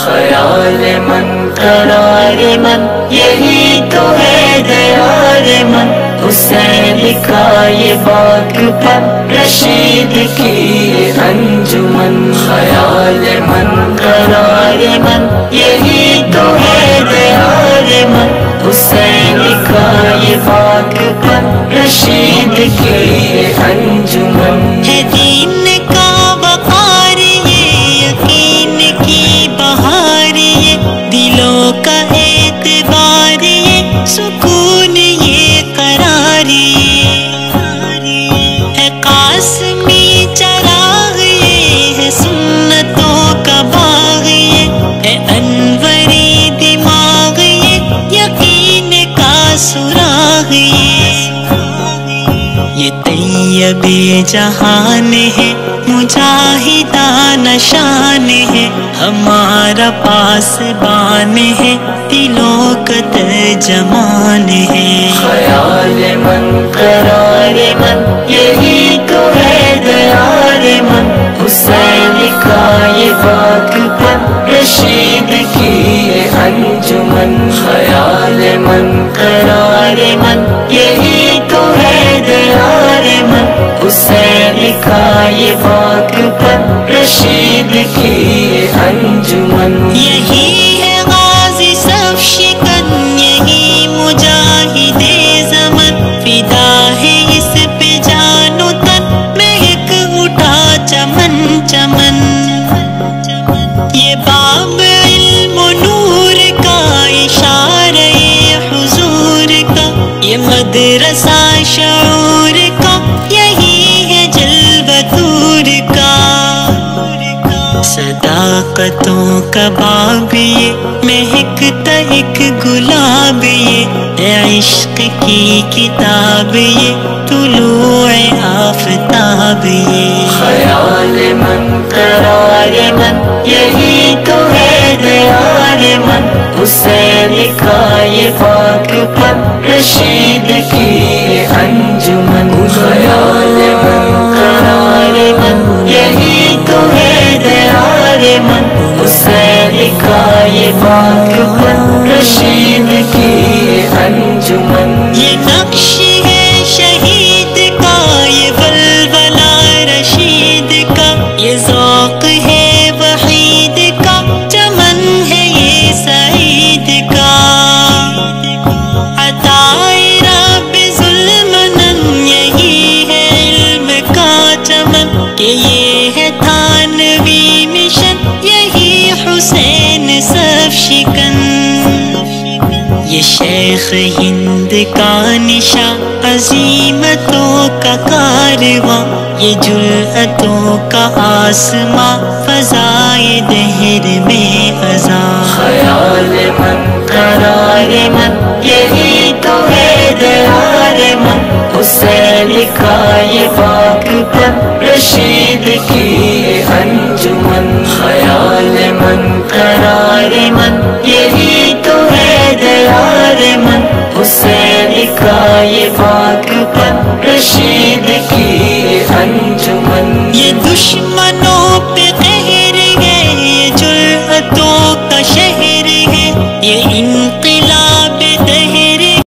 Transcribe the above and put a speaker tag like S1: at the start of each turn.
S1: خیال من قرار من یہی تو ہے دیار من، حسین کا یہ باغ پر رشید کی انجمن، خیال من قرار من یہی تو ہے دیار من، حسین کا یہ باغ پر رشید کی انجمن،
S2: ہے دین کا وقار یہ یقین کی بہار یہ دلوں کا اعتبار یہ سکون یہ قرار ہے قاسمی چراغ یہ ہے سنتوں کا باغ یہ ہے انوری دماغ یہ یقین کا سراغ یہ طیب جہان ہے مجاہدانہ شان ہے ہمارا پاسبان ہے دلوں کا ترجمان ہے،
S1: خیال من قرار من یہی تو ہے دیار من، حسین کا یہ باغ پر رشید کی انجمن، خیال من قرار من یہی تو ہے دیار من، حسین کا یہ باغ پر رشید کی انجمن،
S2: یہی ہے غازی صف شکن یہی مجاہد زمن، فدا ہے اس پہ جان و تن مہک اٹھا چمن چمن، یہ باب علم و نور کا اشارہ حضور کا، یہ مدرسہ شعور کا یہی ہے جلوہ نور کا، صداقتوں کا باب یہ مہکتا ایک گلاب یہ عشق کی کتاب یہ طلوع آفتاب یہ،
S1: خیال من قرار من یہی تو ہے دیار من، حسین کا یہ باغ پر رشید کی انجمن، خیال من قرار من یہی تو ہے دیار من، حسین کا یہ باغ پر رشید کی انجمن،
S2: یہ نقش ہے شہید کا یہ ولولہ رشید کا، یہ ذوق ہے وحید کا چمن ہے یہ سعید کا، عطائے رب ظلمنن یہی ہے علم کا چمن، کہ یہ ہے تھانوی مشن یہی حسین صف شکن، یہ شیخ ہند کا نشاں عظیمتوں کا کارواں، یہ جرأتوں کا آسماں فضائے دہر میں خزاں،
S1: خیال من قرار من یہی تو ہے دیار من، حسین کا یہ باغ پر رشید کی انجمن، خیال من قرار من یہی تو ہے دیار من، حسین کا یہ باغ پر رشید کی انجمن،
S2: یہ دشمنوں پہ قہر ہے یہ جرأتوں کا شہر ہے یہ ان